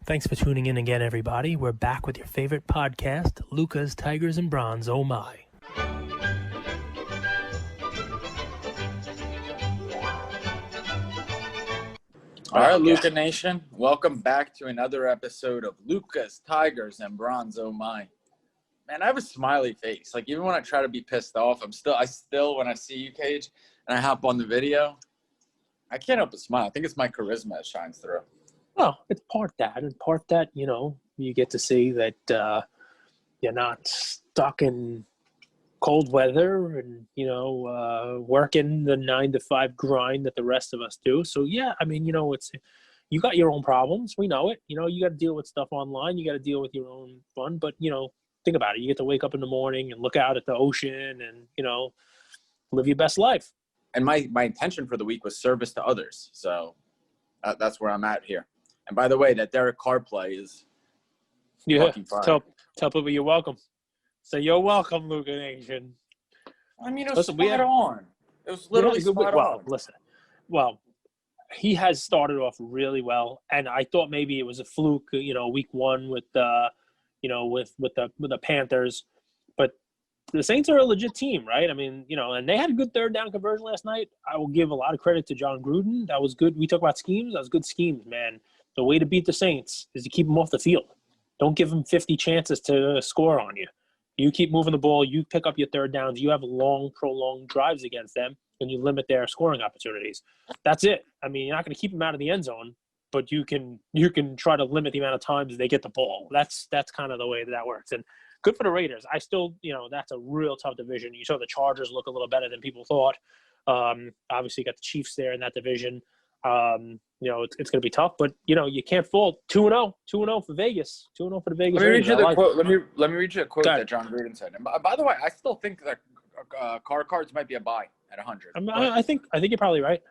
Thanks for tuning in again, everybody. We're back with your favorite podcast, Lucas, Tigers, and Bronze. Oh my. All right, Luca Nation, welcome back to another episode of Lucas, Tigers, and Bronze. Oh my. Man, I have a smiley face. Like, even when I try to be pissed off, I still, when I see you, Cage, and I hop on the video, I can't help but smile. I think it's my charisma that shines through. Well, it's part that, and part that, you get to see that you're not stuck in cold weather and, working the 9-to-5 grind that the rest of us do. So, yeah, I mean, you got your own problems. We know it. You got to deal with stuff online. You got to deal with your own fun. But, think about it. You get to wake up in the morning and look out at the ocean and, live your best life. And my intention for the week was service to others. So that's where I'm at here. And by the way, that Derek Carr play is fucking fire. Tell people you're welcome. So you're welcome, Luca Nation. I mean, it was spot on. It was literally spot on. Well, he has started off really well, and I thought maybe it was a fluke, week one with the Panthers, but the Saints are a legit team, right? I mean, and they had a good third down conversion last night. I will give a lot of credit to John Gruden. That was good. We talk about schemes. That was good schemes, man. The way to beat the Saints is to keep them off the field. Don't give them 50 chances to score on you. You keep moving the ball. You pick up your third downs. You have long, prolonged drives against them, and you limit their scoring opportunities. That's it. I mean, you're not going to keep them out of the end zone, but you can try to limit the amount of times they get the ball. That's kind of the way that works. And good for the Raiders. I still, that's a real tough division. You saw the Chargers look a little better than people thought. Obviously, you got the Chiefs there in that division. It's going to be tough, but you can't fault 2-0 for Vegas. 2-0 for the Vegas. Let me read you the quote. Let me read you a quote that John Gruden said. And by the way, I still think that cards might be a buy at 100. I think you're probably right.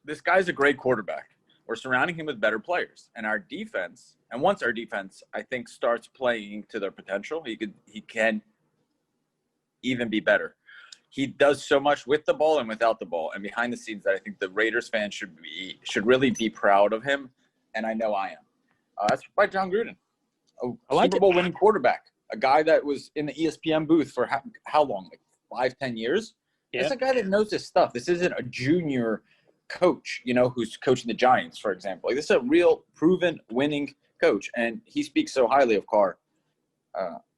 This guy's a great quarterback. We're surrounding him with better players, and our defense. And once our defense, I think, starts playing to their potential, he can even be better. He does so much with the ball and without the ball, and behind the scenes that I think the Raiders fans should really be proud of him, and I know I am. That's by John Gruden, a Super Bowl winning quarterback, a guy that was in the ESPN booth for how long, like 5-10 years. Yeah. It's a guy that knows his stuff. This isn't a junior coach, who's coaching the Giants, for example. Like, this is a real proven winning coach, and he speaks so highly of Carr.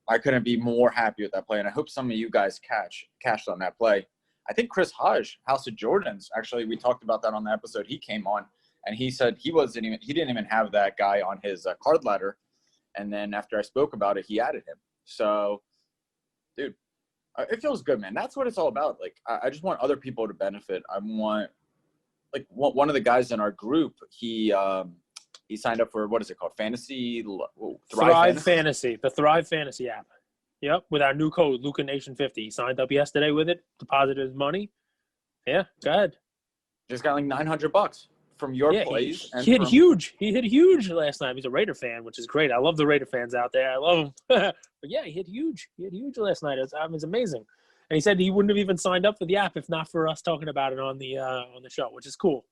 I couldn't be more happy with that play, and I hope some of you guys cashed on that play. I think Chris Hodge, House of Jordans, actually, we talked about that on the episode. He came on, and he said he didn't even have that guy on his card ladder, and then after I spoke about it, he added him. So, dude, it feels good, man. That's what it's all about. Like, I just want other people to benefit. I want, like, one of the guys in our group, he signed up for, what is it called? Thrive Fantasy, the Thrive Fantasy app. Yep, with our new code, Luca Nation 50. He signed up yesterday with it, deposited his money. Yeah, go ahead. Just got like $900 from your plays. He hit huge. He hit huge last night. He's a Raider fan, which is great. I love the Raider fans out there. I love them. But yeah, he hit huge. He hit huge last night. It was amazing. And he said he wouldn't have even signed up for the app if not for us talking about it on the show, which is cool.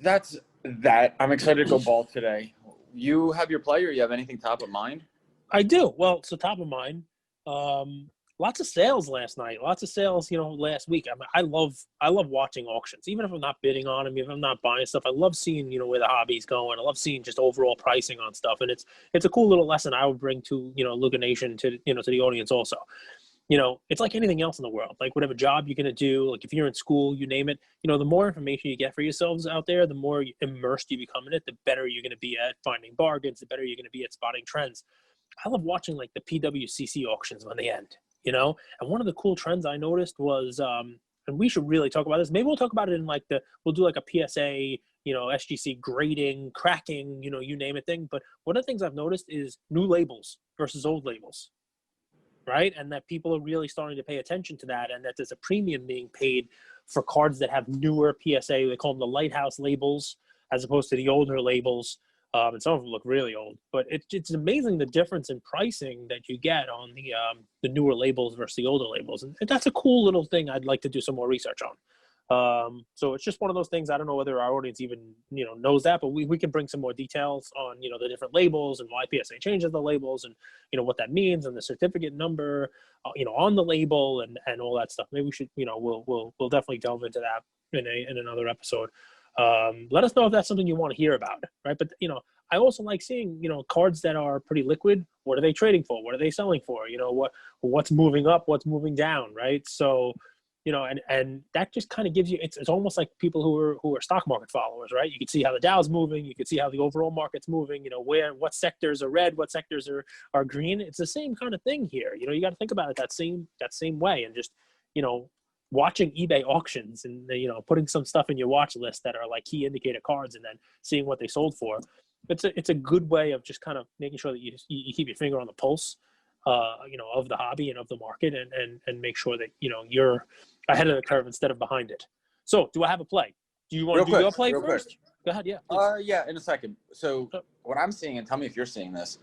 That's that. I'm excited to go ball today. You have your player? You have anything top of mind? I do. Well, so top of mind, lots of sales last night. Lots of sales, last week. I mean, I love watching auctions. Even if I'm not bidding on them, even if I'm not buying stuff, I love seeing, where the hobby's going. I love seeing just overall pricing on stuff. And it's a cool little lesson I would bring to, Luca Nation to the audience also. It's like anything else in the world, like whatever job you're going to do, like if you're in school, you name it, the more information you get for yourselves out there, the more immersed you become in it, the better you're going to be at finding bargains, the better you're going to be at spotting trends. I love watching like the PWCC auctions when they end, and one of the cool trends I noticed was, and we should really talk about this. Maybe we'll talk about it in we'll do like a PSA, SGC grading, cracking, you name it thing. But one of the things I've noticed is new labels versus old labels. Right? And that people are really starting to pay attention to that, and that there's a premium being paid for cards that have newer PSA. They call them the lighthouse labels as opposed to the older labels. And some of them look really old. But it's amazing the difference in pricing that you get on the newer labels versus the older labels. And that's a cool little thing I'd like to do some more research on. So it's just one of those things. I don't know whether our audience even, knows that, but we can bring some more details on, the different labels and why PSA changes the labels and, what that means and the certificate number, on the label and all that stuff. Maybe we should, we'll definitely delve into that in another episode. Let us know if that's something you want to hear about, right? But, I also like seeing, cards that are pretty liquid. What are they trading for? What are they selling for? What's moving up, what's moving down, right? So, and that just kind of gives you, it's almost like people who are stock market followers, right? You can see how the Dow's moving. You can see how the overall market's moving, what sectors are red, what sectors are green. It's the same kind of thing here. You got to think about it that same way, and just, watching eBay auctions and, putting some stuff in your watch list that are like key indicator cards and then seeing what they sold for. It's a good way of just kind of making sure that you keep your finger on the pulse, of the hobby and of the market, and make sure that, you're ahead of the curve instead of behind it. So do I have a play? Do you want to do your play first? Quick. Go ahead. Yeah. Please. Yeah, in a second. So what I'm seeing, and tell me if you're seeing this,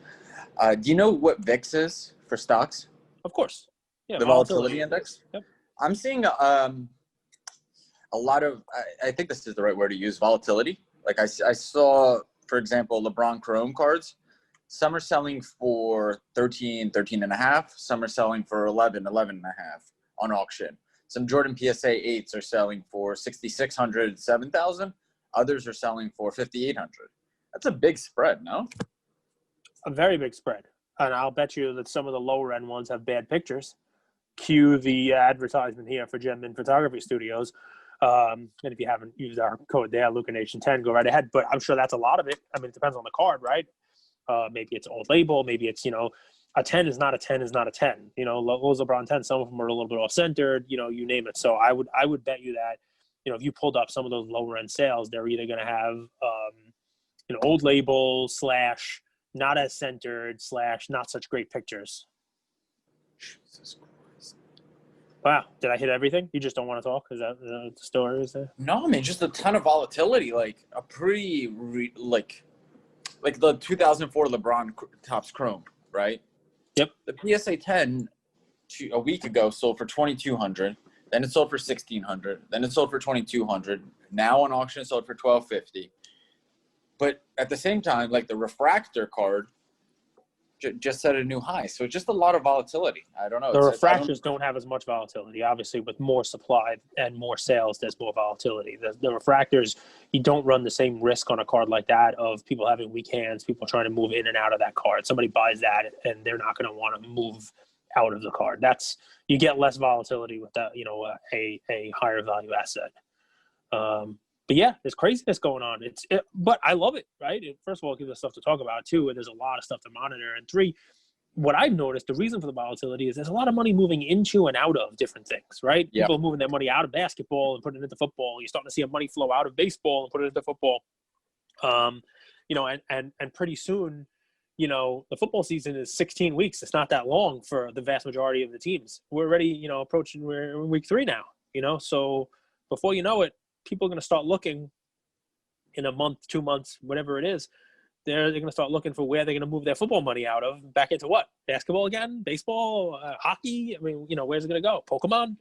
do you know what VIX is for stocks? Of course. Yeah. The volatility index? Yep. I'm seeing a lot of, I think this is the right word to use, volatility. Like I saw, for example, LeBron Chrome cards. Some are selling for 13 and a half. Some are selling for 11 and a half on auction. Some Jordan PSA 8s are selling for 6,600, 7,000. Others are selling for 5,800. That's a big spread, no? A very big spread. And I'll bet you that some of the lower end ones have bad pictures. Cue the advertisement here for Gem Min Photography Studios. And if you haven't used our code there, LucaNation10, go right ahead. But I'm sure that's a lot of it. I mean, it depends on the card, right? Maybe it's old label. Maybe it's, a 10 is not a 10 is not a 10. Those LeBron 10, some of them are a little bit off-centered, you name it. So I would bet you that, if you pulled up some of those lower end sales, they're either going to have, old label / not as centered / not such great pictures. Jesus Christ. Wow. Did I hit everything? You just don't want to talk? Is that the story? Is there? No, man, just a ton of volatility. Like a pretty, like the 2004 LeBron Topps Chrome, right? Yep. The PSA 10 a week ago sold for 2,200. Then it sold for 1,600. Then it sold for 2,200. Now on auction it sold for 1,250. But at the same time, like the refractor card just set a new high. So just a lot of volatility. I don't know. The refractors don't have as much volatility. Obviously, with more supply and more sales, there's more volatility. The refractors, you don't run the same risk on a card like that of people having weak hands, people trying to move in and out of that card. Somebody buys that and they're not going to want to move out of the card. You get less volatility with that, a higher value asset. But yeah, there's craziness going on. But I love it, right? First of all, it gives us stuff to talk about too, and there's a lot of stuff to monitor. And 3, what I've noticed, the reason for the volatility is there's a lot of money moving into and out of different things, right? Yep. People are moving their money out of basketball and putting it into football. You're starting to see a money flow out of baseball and put it into football. And pretty soon, the football season is 16 weeks. It's not that long for the vast majority of the teams. We're already, we're in week 3 now, so before you know it, people are going to start looking in a month, 2 months, whatever it is. They're going to start looking for where they're going to move their football money out of, back into what? Basketball again? Baseball? Hockey? I mean, where's it going to go? Pokemon?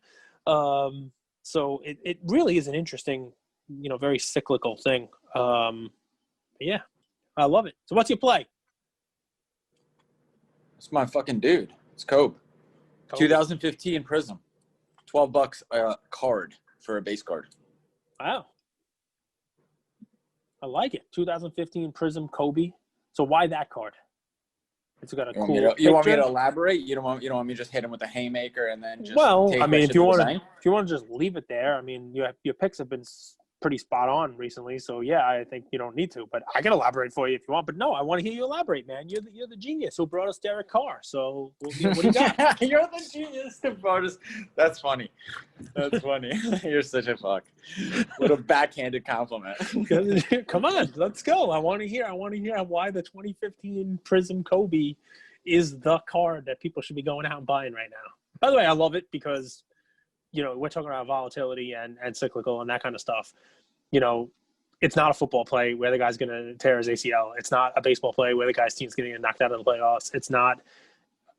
So it really is an interesting, very cyclical thing. Yeah, I love it. So what's your play? It's my fucking dude. It's Kobe. 2015 Prism. $12 a card for a base card. Wow. I like it. 2015 Prism Kobe. So why that card? It's got a cool picture. You want me to elaborate? You don't want me to just hit him with a haymaker and then just if you want to just leave it there, I mean, your picks have been pretty spot on recently, so yeah, I think you don't need to, but I can elaborate for you if you want. But no, I want to hear you elaborate, man. You're the genius who brought us Derek Carr. So what do you got? You're the genius who brought us. That's funny. That's funny. You're such a fuck. What a backhanded compliment. Come on, let's go. I want to hear why the 2015 Prism Kobe is the card that people should be going out and buying right now. By the way, I love it because we're talking about volatility and cyclical and that kind of stuff. It's not a football play where the guy's going to tear his ACL. It's not a baseball play where the guy's team's going to get knocked out of the playoffs. It's not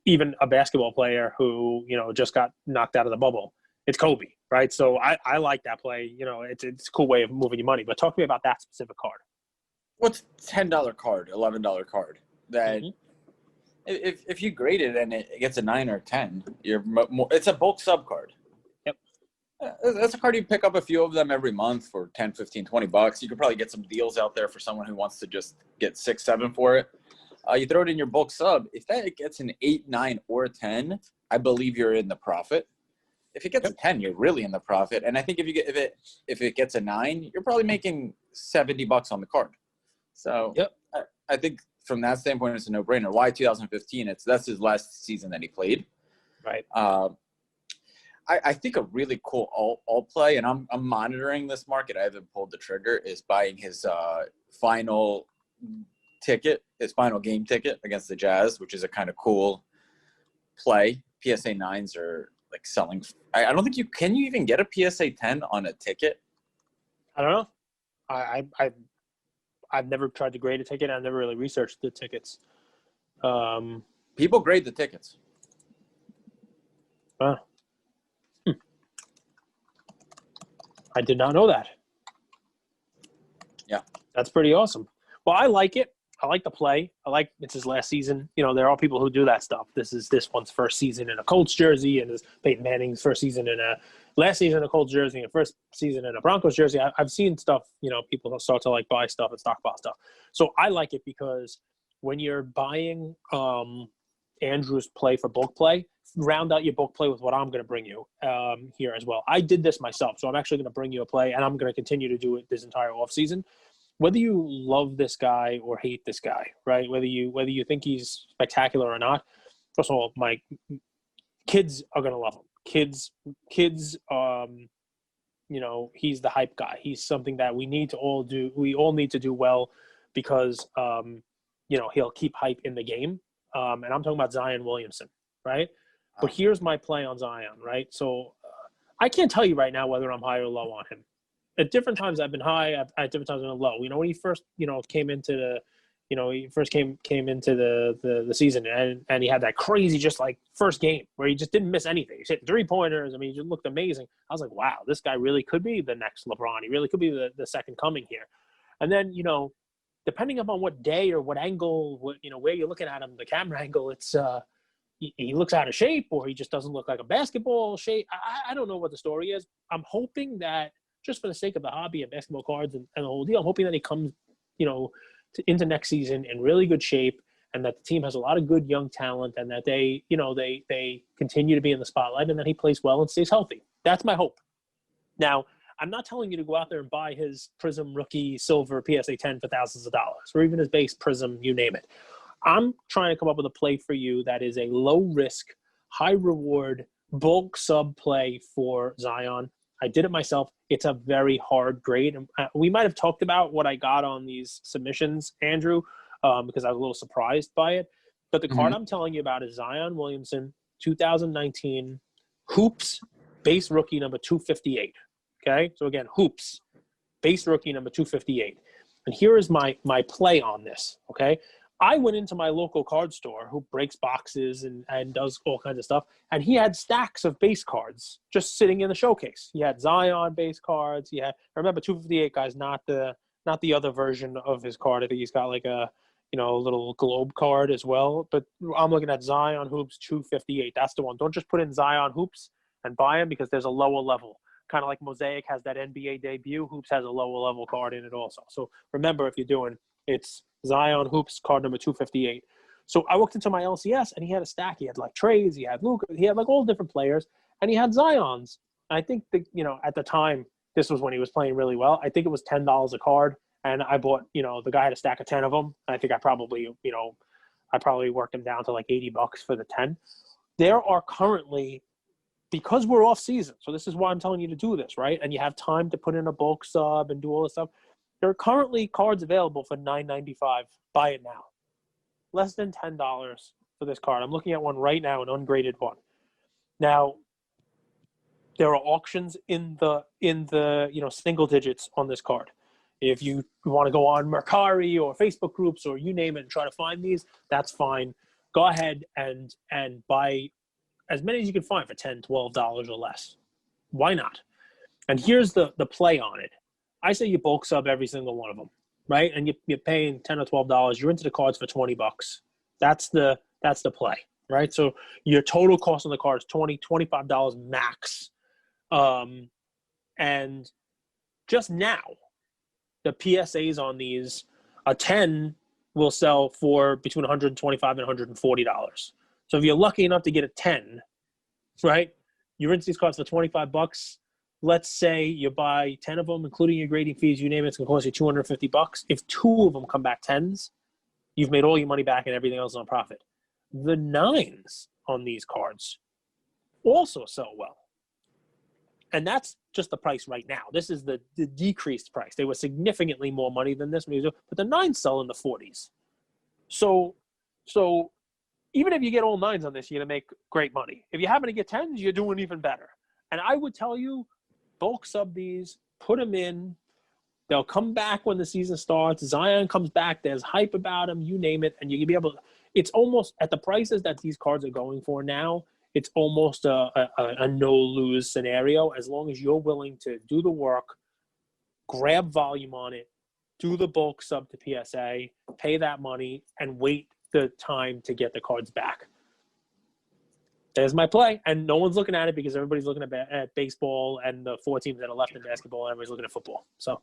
even a basketball player who, just got knocked out of the bubble. It's Kobe, right? So I like that play. You know, it's a cool way of moving your money. But talk to me about that specific card. What's $10 card, $11 card that Mm-hmm. if you grade it and it gets a 9 or 10, it's a bulk sub card. Yep. That's a card you pick up a few of them every month for 10, 15, $20. You could probably get some deals out there for someone who wants to just get 6, 7 for it. You throw it in your bulk sub. If that gets an 8, 9, or 10, I believe you're in the profit. If it gets a 10, you're really in the profit. And I think if it gets a 9, you're probably making $70 on the card. So yep. I think from that standpoint, it's a no-brainer. Why 2015? That's his last season that he played. Right. I think a really cool alt play, and I'm monitoring this market. I haven't pulled the trigger. Is buying his final game ticket against the Jazz, which is a kind of cool play. PSA 9s are like selling. I don't think can you even get a PSA 10 on a ticket? I don't know. I've never tried to grade a ticket. I've never really researched the tickets. People grade the tickets. I did not know that. Yeah. That's pretty awesome. Well, I like it. I like the play. It's his last season. You know, there are people who do that stuff. This is this one's first season in a Colts jersey, and this Peyton Manning's first season in last season in a Colts jersey, and first season in a Broncos jersey. I've seen stuff. You know, people start to like buy stuff and stockpile stuff. So I like it because when you're buying Andrew's play for bulk play, round out your bulk play with what I'm going to bring you here as well. I did this myself, so I'm actually going to bring you a play, and I'm going to continue to do it this entire offseason. Whether you love this guy or hate this guy, right? Whether you think he's spectacular or not, first of all, my kids are gonna love him. Kids, you know, he's the hype guy. He's something that we need to all do. We all need to do well because, you know, he'll keep hype in the game. And I'm talking about Zion Williamson, right? But here's my play on Zion, right? So I can't tell you right now whether I'm high or low on him. At different times I've been high, at different times I've been low. You know, when he first, you know, came into the, you know, he first came into the season and he had that crazy just like first game where he just didn't miss anything. He's hitting 3-pointers. I mean, he just looked amazing. I was like, wow, this guy really could be the next LeBron. He really could be the second coming here. And then, you know, depending upon what day or what angle, you know, where you're looking at him, the camera angle, it's he looks out of shape or he just doesn't look like a basketball shape. I don't know what the story is. I'm hoping that just for the sake of the hobby of basketball cards and the whole deal, I'm hoping that he comes, you know, into next season in really good shape and that the team has a lot of good young talent and that they, you know, they continue to be in the spotlight and that he plays well and stays healthy. That's my hope. Now, I'm not telling you to go out there and buy his Prism rookie silver PSA 10 for thousands of dollars or even his base Prism, you name it. I'm trying to come up with a play for you that is a low risk, high reward, bulk sub play for Zion. I did it myself. It's a very hard grade. We might have talked about what I got on these submissions, Andrew, because I was a little surprised by it. But the card I'm telling you about is Zion Williamson, 2019, Hoops, base rookie number 258. Okay? So, again, Hoops, base rookie number 258. And here is my play on this, okay? I went into my local card store who breaks boxes and does all kinds of stuff, and he had stacks of base cards just sitting in the showcase. He had Zion base cards. He had, remember, 258 guys, not the other version of his card. I think he's got like a, you know, a little globe card as well. But I'm looking at Zion Hoops 258. That's the one. Don't just put in Zion Hoops and buy him because there's a lower level. Kind of like Mosaic has that NBA debut. Hoops has a lower level card in it also. So remember, if you're doing, it's Zion Hoops card number 258. So I looked into my LCS and he had a stack. He had like Trays, he had Luka, he had like all different players, and he had Zions. And I think that, you know, at the time, this was when he was playing really well. I think it was $10 a card, and I bought, you know, the guy had a stack of 10 of them. I think I probably worked him down to like $80 for the 10. There are currently, because we're off season, so this is why I'm telling you to do this, right? And you have time to put in a bulk sub and do all this stuff. There are currently cards available for $9.95. Buy it now. Less than $10 for this card. I'm looking at one right now, an ungraded one. Now, there are auctions in the you know, single digits on this card. If you want to go on Mercari or Facebook groups or you name it and try to find these, that's fine. Go ahead and buy as many as you can find for $10, $12 or less. Why not? And here's the play on it. I say you bulk sub every single one of them, right? And you're paying $10 or $12. You're into the cards for $20. That's the play, right? So your total cost on the card is $20, $25 max. And just now, the PSAs on these, a 10 will sell for between $125 and $140. So if you're lucky enough to get a 10, right, you're into these cards for $25. Let's say you buy 10 of them, including your grading fees, you name it, it's going to cost you $250. If 2 of them come back 10s, you've made all your money back and everything else on profit. The 9s on these cards also sell well. And that's just the price right now. This is the decreased price. They were significantly more money than this, but the 9s sell in the 40s. So even if you get all 9s on this, you're going to make great money. If you happen to get 10s, you're doing even better. And I would tell you, bulk sub these, put them in. They'll come back when the season starts. Zion comes back. There's hype about him. You name it. And you can be able to – it's almost – at the prices that these cards are going for now, it's almost a no-lose scenario as long as you're willing to do the work, grab volume on it, do the bulk sub to PSA, pay that money, and wait the time to get the cards back. There's my play. And no one's looking at it because everybody's looking at baseball and the 4 teams that are left in basketball, and everybody's looking at football. So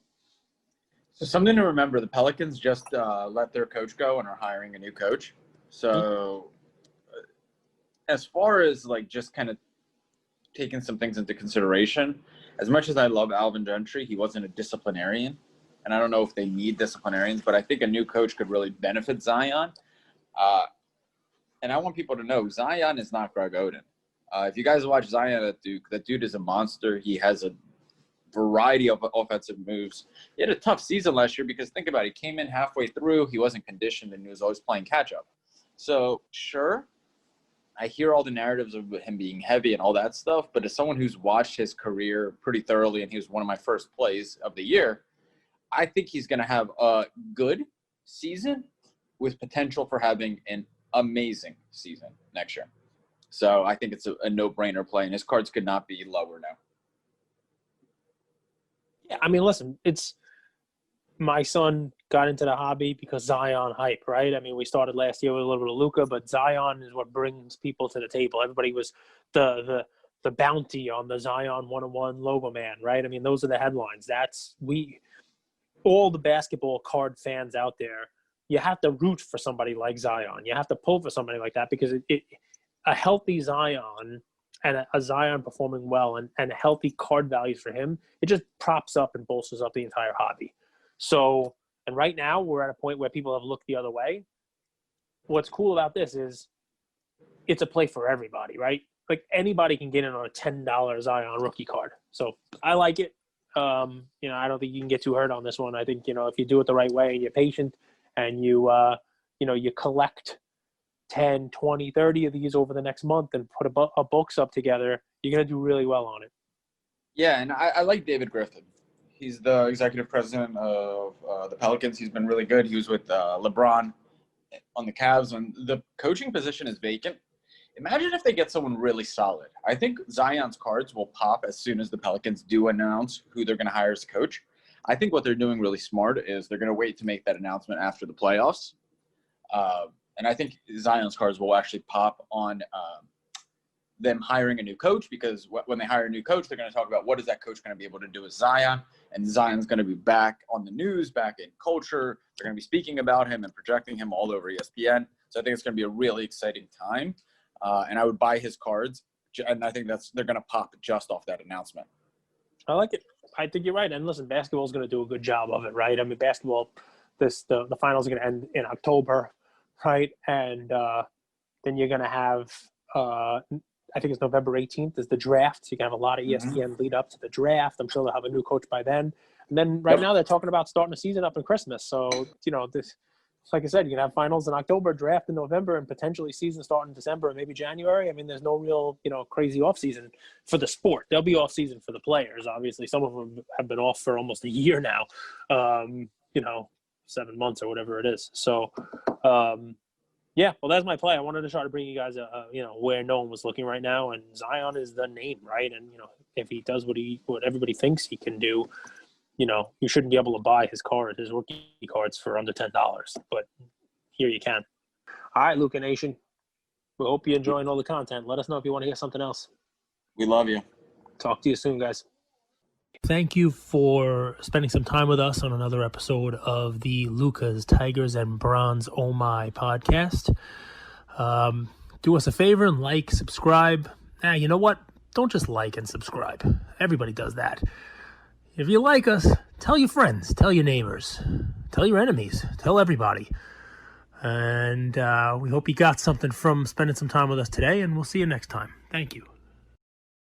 something to remember, the Pelicans just let their coach go and are hiring a new coach. So as far as like just kind of taking some things into consideration, as much as I love Alvin Gentry, he wasn't a disciplinarian. And I don't know if they need disciplinarians, but I think a new coach could really benefit Zion. And I want people to know Zion is not Greg Oden. If you guys watch Zion at Duke, that dude is a monster. He has a variety of offensive moves. He had a tough season last year because think about it. He came in halfway through. He wasn't conditioned, and he was always playing catch-up. So, sure, I hear all the narratives of him being heavy and all that stuff, but as someone who's watched his career pretty thoroughly, and he was one of my first plays of the year, I think he's going to have a good season with potential for having an amazing season next year. So I think it's a no-brainer play, and his cards could not be lower now. Yeah, I mean, listen, it's my son got into the hobby because Zion hype, right? I mean, we started last year with a little bit of Luka, but Zion is what brings people to the table. Everybody was the bounty on the Zion 101 logo man, right? I mean, those are the headlines. All the basketball card fans out there, you have to root for somebody like Zion. You have to pull for somebody like that because a healthy Zion and a Zion performing well and healthy card values for him, it just props up and bolsters up the entire hobby. So, and right now we're at a point where people have looked the other way. What's cool about this is it's a play for everybody, right? Like anybody can get in on a $10 Zion rookie card. So I like it. I don't think you can get too hurt on this one. I think, if you do it the right way and you're patient and you collect 10, 20, 30 of these over the next month and put a bulk sub together, you're going to do really well on it. Yeah, and I like David Griffin. He's the executive president of the Pelicans. He's been really good. He was with LeBron on the Cavs. When the coaching position is vacant, imagine if they get someone really solid. I think Zion's cards will pop as soon as the Pelicans do announce who they're going to hire as a coach. I think what they're doing really smart is they're going to wait to make that announcement after the playoffs. And I think Zion's cards will actually pop on them hiring a new coach because when they hire a new coach, they're going to talk about what is that coach going to be able to do with Zion. And Zion's going to be back on the news, back in culture. They're going to be speaking about him and projecting him all over ESPN. So I think it's going to be a really exciting time. And I would buy his cards. And I think they're going to pop just off that announcement. I like it. I think you're right. And listen, basketball is going to do a good job of it, right? I mean, basketball, the finals are going to end in October, right? And then you're going to have, I think it's November 18th is the draft. So you can have a lot of ESPN lead up to the draft. I'm sure they'll have a new coach by then. And then right now they're talking about starting the season up in Christmas. So, this, like I said, you can have finals in October, draft in November, and potentially season starting in December and maybe January. I mean, there's no real, crazy off season for the sport. There'll be off season for the players. Obviously, some of them have been off for almost a year now, 7 months or whatever it is. So, yeah, well, that's my play. I wanted to try to bring you guys, where no one was looking right now, and Zion is the name, right? And if he does what everybody thinks he can do, you shouldn't be able to buy his rookie cards for under $10. But here you can. All right, Luca Nation. We hope you're enjoying all the content. Let us know if you want to hear something else. We love you. Talk to you soon, guys. Thank you for spending some time with us on another episode of the Lucas, Tigers, and Bronze Oh My podcast. Do us a favor and like, subscribe. You know what? Don't just like and subscribe. Everybody does that. If you like us, tell your friends, tell your neighbors, tell your enemies, tell everybody. And we hope you got something from spending some time with us today, and we'll see you next time. Thank you.